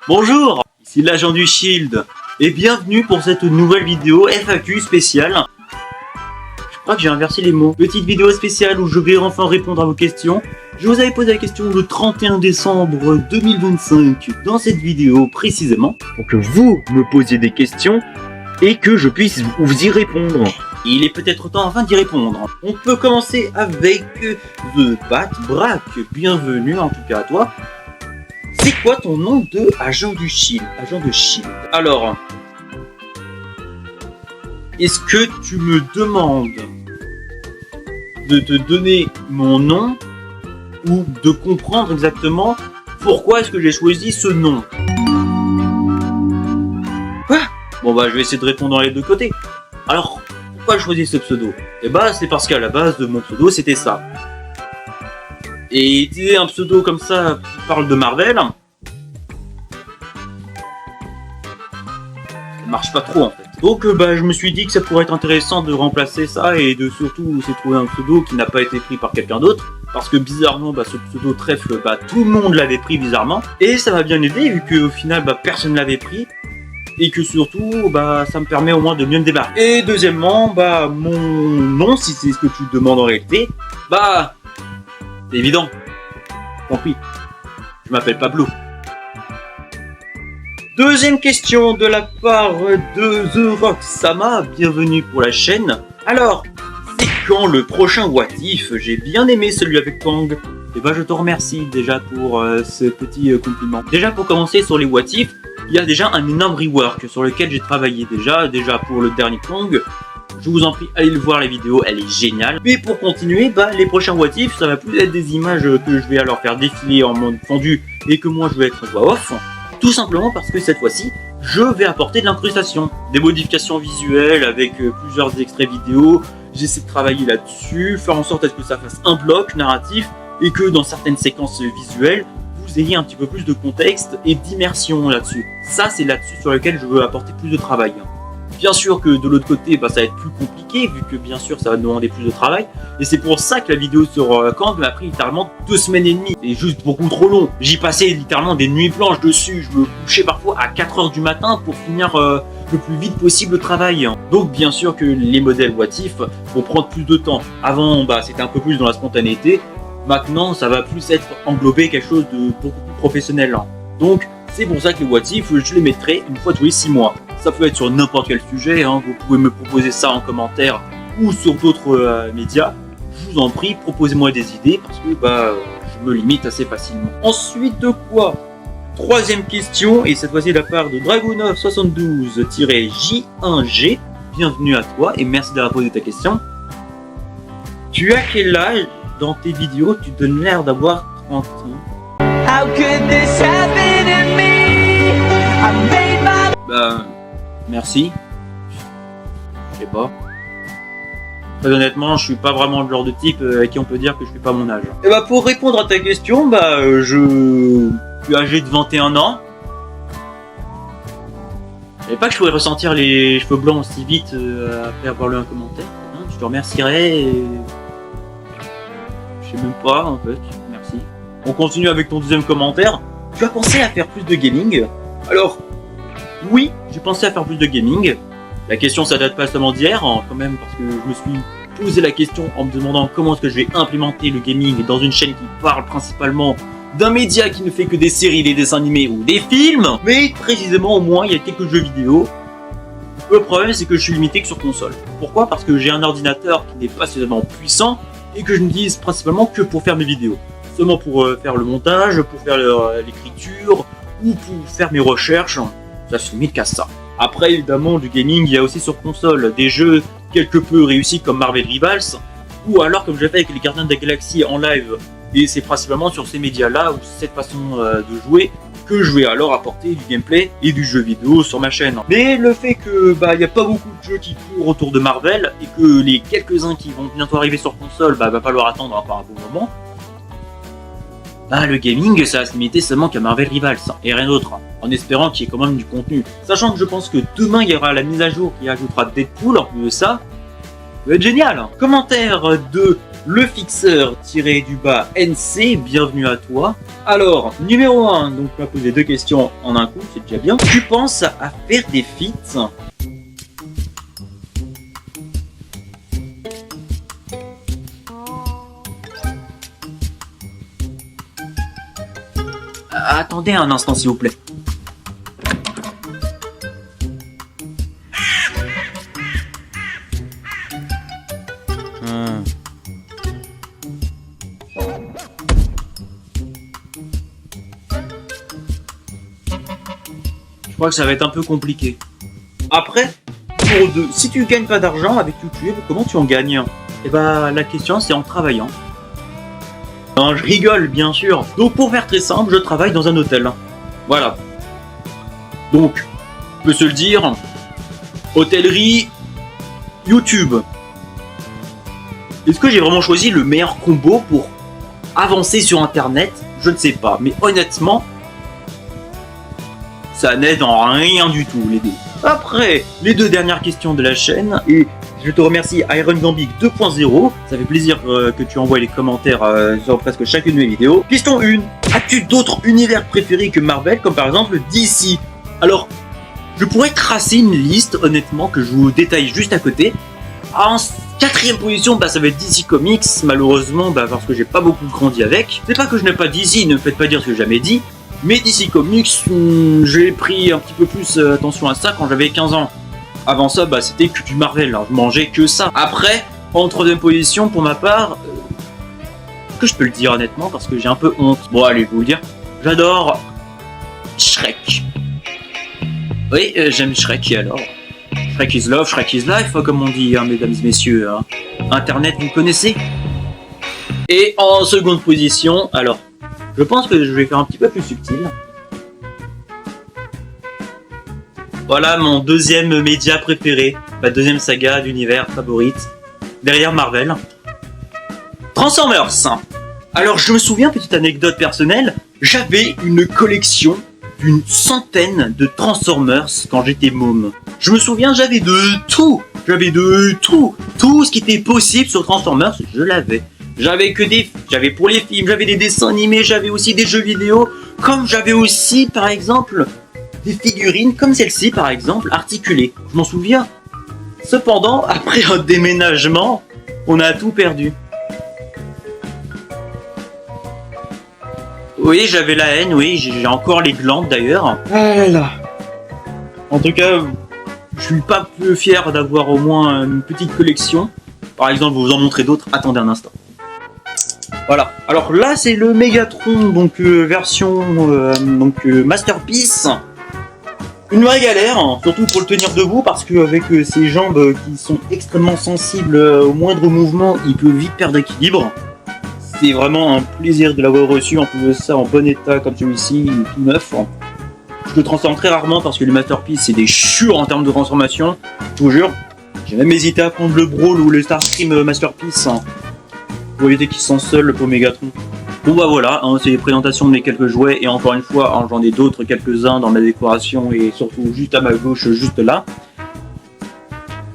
Bonjour, ici l'agent du Shield et bienvenue pour cette nouvelle vidéo FAQ spéciale. Je crois que j'ai inversé les mots. Petite vidéo spéciale où je vais enfin répondre à vos questions. Je vous avais posé la question le 31 décembre 2025 dans cette vidéo précisément pour que vous me posiez des questions et que je puisse vous y répondre. Il est peut-être temps enfin d'y répondre. On peut commencer avec The Bat Brack. Bienvenue en tout cas à toi. C'est quoi ton nom de agent du Shield? Agent de Shield. Alors, est-ce que tu me demandes de te donner mon nom ou de comprendre exactement pourquoi est-ce que j'ai choisi ce nom? Quoi? Bon bah je vais essayer de répondre dans les deux côtés. Alors, pourquoi j'ai choisi ce pseudo? Eh bah c'est parce qu'à la base de mon pseudo c'était ça. Et utiliser un pseudo comme ça qui parle de Marvel, ça marche pas trop en fait. Donc bah je me suis dit que ça pourrait être intéressant de remplacer ça et de surtout essayer de trouver un pseudo qui n'a pas été pris par quelqu'un d'autre. Parce que bizarrement bah ce pseudo trèfle, bah tout le monde l'avait pris bizarrement. Et ça m'a bien aidé vu qu'au final bah personne ne l'avait pris. Et que surtout, bah, ça me permet au moins de mieux me débarquer. Et deuxièmement, bah, mon nom, si c'est ce que tu demandes en réalité, bah, c'est évident. Compris. Je m'appelle Pablo. Deuxième question de la part de The Rocksama. Bienvenue pour la chaîne. Alors, c'est quand le prochain What If? J'ai bien aimé celui avec Kang. Et bah, je te remercie déjà pour ce petit compliment. Déjà, pour commencer sur les What If, il y a déjà un énorme rework sur lequel j'ai travaillé déjà pour le dernier Kang. Je vous en prie, allez le voir la vidéo, elle est géniale. Mais pour continuer, bah, les prochains What If, ça va plus être des images que je vais alors faire défiler en mode fondu et que moi je vais être voix off. Tout simplement parce que cette fois-ci, je vais apporter de l'incrustation, des modifications visuelles avec plusieurs extraits vidéo. J'essaie de travailler là-dessus, faire en sorte à ce que ça fasse un bloc narratif et que dans certaines séquences visuelles, vous ayez un petit peu plus de contexte et d'immersion là-dessus. Ça, c'est là-dessus sur lequel je veux apporter plus de travail. Bien sûr que de l'autre côté, bah, ça va être plus compliqué, vu que bien sûr ça va demander plus de travail. Et c'est pour ça que la vidéo sur Kang m'a pris littéralement 2 semaines et demie. C'est juste beaucoup trop long. J'y passais littéralement des nuits blanches dessus. Je me couchais parfois à 4 h du matin pour finir le plus vite possible le travail. Donc bien sûr que les modèles What If vont prendre plus de temps. Avant, bah, c'était un peu plus dans la spontanéité. Maintenant, ça va plus être englobé quelque chose de beaucoup plus professionnel. Donc, c'est pour ça que les What If, je les mettrai une fois tous les 6 mois. Ça peut être sur n'importe quel sujet, hein. Vous pouvez me proposer ça en commentaire ou sur d'autres médias. Je vous en prie, proposez-moi des idées parce que bah, je me limite assez facilement. Ensuite de quoi? Troisième question, et cette fois-ci de la part de Dragunov72-J1G. Bienvenue à toi et merci d'avoir posé ta question. Tu as quel âge? Dans tes vidéos, tu donnes l'air d'avoir 30 ans. How could this happen to me? I made my... Bah, merci. Je sais pas. Très honnêtement, je suis pas vraiment le genre de type à qui on peut dire que je suis pas mon âge. Et bah, pour répondre à ta question, bah, je suis âgé de 21 ans. Je savais pas que je pourrais ressentir les cheveux blancs aussi vite après avoir lu un commentaire. Je te remercierais et... Je sais même pas en fait, merci. On continue avec ton deuxième commentaire. Tu as pensé à faire plus de gaming? Alors, oui, j'ai pensé à faire plus de gaming. La question ça date pas seulement d'hier, hein, quand même, parce que je me suis posé la question en me demandant comment est-ce que je vais implémenter le gaming dans une chaîne qui parle principalement d'un média qui ne fait que des séries, des dessins animés ou des films. Mais précisément au moins il y a quelques jeux vidéo. Le problème c'est que je suis limité que sur console. Pourquoi? Parce que j'ai un ordinateur qui n'est pas suffisamment puissant et que je n'utilise principalement que pour faire mes vidéos. Seulement pour faire le montage, pour faire l'écriture, ou pour faire mes recherches, ça se limite qu'à ça. Après évidemment du gaming, il y a aussi sur console des jeux quelque peu réussis comme Marvel Rivals, ou alors comme j'ai fait avec les Gardiens de la Galaxie en live, et c'est principalement sur ces médias-là, ou cette façon de jouer, que je vais alors apporter du gameplay et du jeu vidéo sur ma chaîne. Mais le fait que bah y a pas beaucoup de jeux qui courent autour de Marvel et que les quelques-uns qui vont bientôt arriver sur console, bah va falloir attendre encore un bon moment. Bah le gaming ça va se limiter seulement qu'à Marvel Rivals et rien d'autre, en espérant qu'il y ait quand même du contenu. Sachant que je pense que demain il y aura la mise à jour qui ajoutera Deadpool en plus de ça. Ça va être génial. Commentaire de le fixeur-du-bas NC, bienvenue à toi. Alors, numéro 1, donc tu m'as posé 2 questions en un coup, c'est déjà bien. Tu penses à faire des feats? Attendez un instant s'il vous plaît. Je crois que ça va être un peu compliqué. Après, pour deux, si tu gagnes pas d'argent avec YouTube, comment tu en gagnes? Eh bah la question c'est en travaillant. Non, je rigole bien sûr. Donc pour faire très simple, je travaille dans un hôtel. Voilà. Donc, on peut se le dire, hôtellerie, YouTube. Est-ce que j'ai vraiment choisi le meilleur combo pour avancer sur internet? Je ne sais pas, mais honnêtement, ça n'aide en rien du tout les deux. Après, les 2 dernières questions de la chaîne, et je te remercie Iron Gambic 2.0, ça fait plaisir que tu envoies les commentaires sur presque chacune de mes vidéos. Question 1, as-tu d'autres univers préférés que Marvel, comme par exemple DC? Alors, je pourrais tracer une liste, honnêtement, que je vous détaille juste à côté. En 4ème position, bah, ça va être DC Comics, malheureusement, bah, parce que j'ai pas beaucoup grandi avec. C'est pas que je n'aime pas DC, ne me faites pas dire ce que j'ai jamais dit, mais DC Comics, j'ai pris un petit peu plus attention à ça quand j'avais 15 ans. Avant ça, bah, c'était que du Marvel, alors je mangeais que ça. Après, en 3ème position, pour ma part, que je peux le dire honnêtement, parce que j'ai un peu honte. Bon, allez, vous le dire, j'adore Shrek. Oui, j'aime Shrek, et alors Shrek is love, Shrek is life, comme on dit, hein, mesdames et messieurs. Hein. Internet, vous connaissez? Et en 2ème position, alors, je pense que je vais faire un petit peu plus subtil. Voilà mon 2ème média préféré, ma 2ème saga d'univers favorite, derrière Marvel. Transformers. Alors je me souviens, petite anecdote personnelle, j'avais une collection d'une centaine de Transformers quand j'étais môme. Je me souviens, j'avais de tout. Tout ce qui était possible sur Transformers, je l'avais. J'avais pour les films, j'avais des dessins animés, j'avais aussi des jeux vidéo, comme j'avais aussi, par exemple, des figurines, comme celle-ci, par exemple, articulées. Je m'en souviens. Cependant, après un déménagement, on a tout perdu. Oui, j'avais la haine, oui, j'ai encore les glandes d'ailleurs. Voilà. En tout cas, je suis pas peu fier d'avoir au moins une petite collection. Par exemple, vous en montrer d'autres, attendez un instant. Voilà, alors là c'est le Megatron, donc version Masterpiece. Une vraie galère, hein, surtout pour le tenir debout, parce qu'avec ses jambes qui sont extrêmement sensibles au moindre mouvement, il peut vite perdre équilibre. C'est vraiment un plaisir de l'avoir reçu, en plus de ça en bon état comme celui-ci, tout neuf. Je le transforme très rarement parce que les Masterpiece c'est des chures en termes de transformation, je vous jure. J'ai même hésité à prendre le Brawl ou le Starscream Masterpiece, hein, pour éviter qu'ils sont seuls pour Megatron. Bon bah voilà, hein, c'est les présentations de mes quelques jouets, et encore une fois, hein, j'en ai d'autres quelques-uns dans ma décoration et surtout juste à ma gauche, juste là.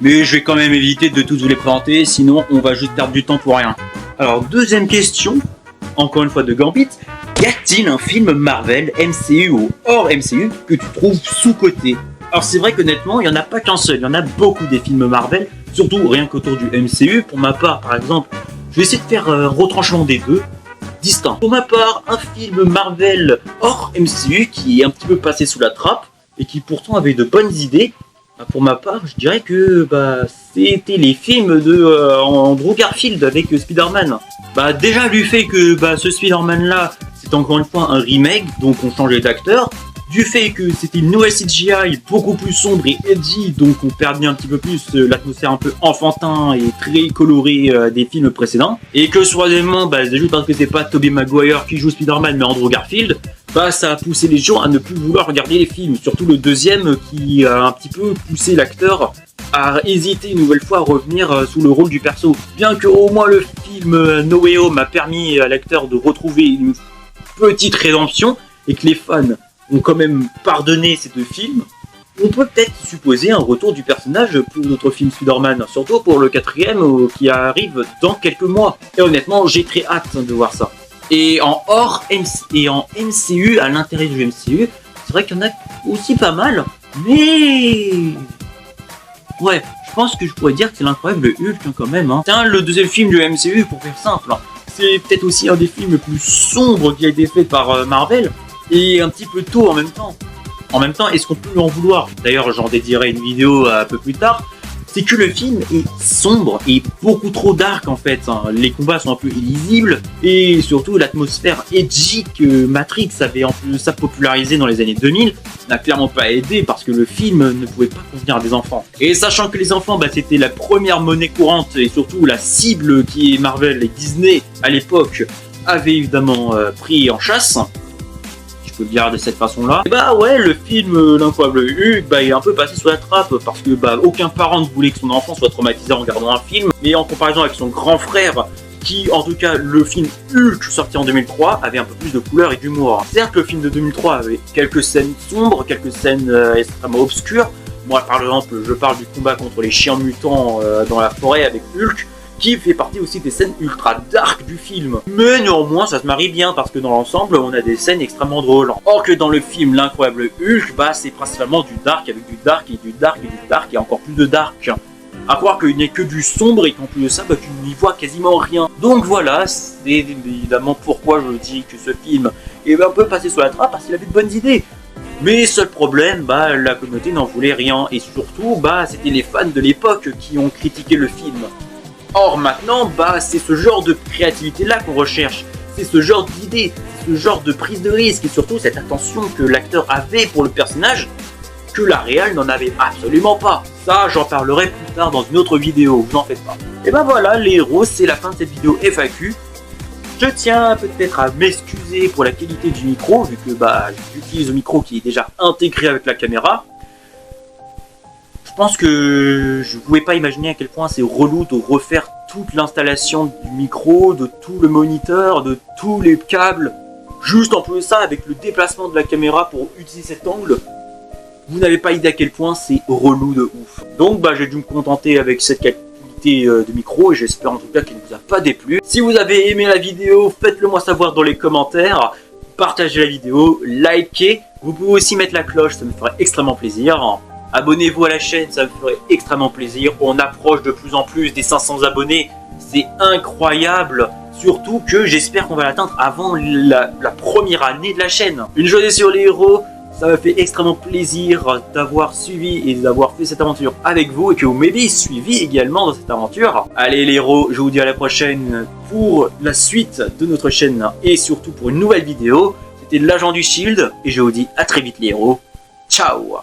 Mais je vais quand même éviter de tous vous les présenter, sinon on va juste perdre du temps pour rien. Alors 2ème question, encore une fois de Gambit, y a-t-il un film Marvel, MCU ou hors MCU que tu trouves sous-coté? Alors c'est vrai qu'honnêtement, il n'y en a pas qu'un seul, il y en a beaucoup des films Marvel, surtout rien qu'autour du MCU. Pour ma part, par exemple, je vais essayer de faire un retranchement des deux, distincts. Pour ma part, un film Marvel hors MCU qui est un petit peu passé sous la trappe et qui pourtant avait de bonnes idées. Pour ma part, je dirais que c'était les films de Andrew Garfield avec Spider-Man. Déjà du fait que ce Spider-Man là, c'est encore une fois un remake, donc on changeait d'acteur. Du fait que c'était une nouvelle CGI beaucoup plus sombre et edgy, donc on perdait un petit peu plus l'atmosphère un peu enfantin et très coloré des films précédents. Et que troisièmement, juste parce que c'est pas Tobey Maguire qui joue Spider-Man mais Andrew Garfield, ça a poussé les gens à ne plus vouloir regarder les films. Surtout le deuxième qui a un petit peu poussé l'acteur à hésiter une nouvelle fois à revenir sous le rôle du perso. Bien que au moins le film No Way Home a permis à l'acteur de retrouver une petite rédemption et que les fans ont quand même pardonné ces deux films, On peut peut-être supposer un retour du personnage pour notre film Spider-Man, surtout pour le 4e qui arrive dans quelques mois. Et honnêtement, j'ai très hâte de voir ça. Et en MCU, à l'intérieur du MCU, c'est vrai qu'il y en a aussi pas mal, mais... Ouais, je pense que je pourrais dire que c'est l'incroyable Hulk quand même. Hein. C'est le deuxième film du MCU, pour faire simple. C'est peut-être aussi un des films les plus sombres qui a été fait par Marvel, et un petit peu tôt en même temps. En même temps, est-ce qu'on peut lui en vouloir? D'ailleurs, j'en dédierai une vidéo un peu plus tard. C'est que le film est sombre et beaucoup trop dark en fait. Les combats sont un peu illisibles et surtout l'atmosphère edgy que Matrix avait en plus ça popularisé dans les années 2000 n'a clairement pas aidé parce que le film ne pouvait pas convenir à des enfants. Et sachant que les enfants, c'était la première monnaie courante et surtout la cible qui est Marvel et Disney à l'époque avait évidemment pris en chasse. Le dire de cette façon-là. Et ouais, le film L'incroyable Hulk est un peu passé sous la trappe parce que aucun parent ne voulait que son enfant soit traumatisé en regardant un film. Mais en comparaison avec son grand frère, qui en tout cas le film Hulk sorti en 2003 avait un peu plus de couleur et d'humour. Certes, le film de 2003 avait quelques scènes sombres, quelques scènes extrêmement obscures. Moi, par exemple, je parle du combat contre les chiens mutants dans la forêt avec Hulk, qui fait partie aussi des scènes ultra dark du film. Mais néanmoins, ça se marie bien parce que dans l'ensemble, on a des scènes extrêmement drôles. Or que dans le film L'incroyable Hulk, c'est principalement du dark avec du dark et du dark et du dark et encore plus de dark. À croire qu'il n'y a que du sombre et qu'en plus de ça, tu n'y vois quasiment rien. Donc voilà, c'est évidemment pourquoi je dis que ce film est un peu passé sous la trappe parce qu'il avait de bonnes idées. Mais seul problème, la communauté n'en voulait rien et surtout, c'était les fans de l'époque qui ont critiqué le film. Or maintenant, c'est ce genre de créativité-là qu'on recherche, c'est ce genre d'idée, ce genre de prise de risque et surtout cette attention que l'acteur avait pour le personnage que la réal n'en avait absolument pas. Ça, j'en parlerai plus tard dans une autre vidéo, vous en faites pas. Et voilà les héros, c'est la fin de cette vidéo FAQ. Je tiens peut-être à m'excuser pour la qualité du micro, vu que j'utilise le micro qui est déjà intégré avec la caméra. Je pense que je ne pouvais pas imaginer à quel point c'est relou de refaire toute l'installation du micro, de tout le moniteur, de tous les câbles. Juste en plus de ça, avec le déplacement de la caméra pour utiliser cet angle, vous n'avez pas idée à quel point c'est relou de ouf. Donc j'ai dû me contenter avec cette qualité de micro et j'espère en tout cas qu'il ne vous a pas déplu. Si vous avez aimé la vidéo, faites-le moi savoir dans les commentaires. Partagez la vidéo, likez. Vous pouvez aussi mettre la cloche, ça me ferait extrêmement plaisir. Abonnez-vous à la chaîne, ça me ferait extrêmement plaisir. On approche de plus en plus des 500 abonnés. C'est incroyable. Surtout que j'espère qu'on va l'atteindre avant la première année de la chaîne. Une journée sur les héros, ça me fait extrêmement plaisir d'avoir suivi et d'avoir fait cette aventure avec vous et que vous m'ayez suivi également dans cette aventure. Allez les héros, je vous dis à la prochaine pour la suite de notre chaîne et surtout pour une nouvelle vidéo. C'était l'agent du Shield et je vous dis à très vite les héros. Ciao!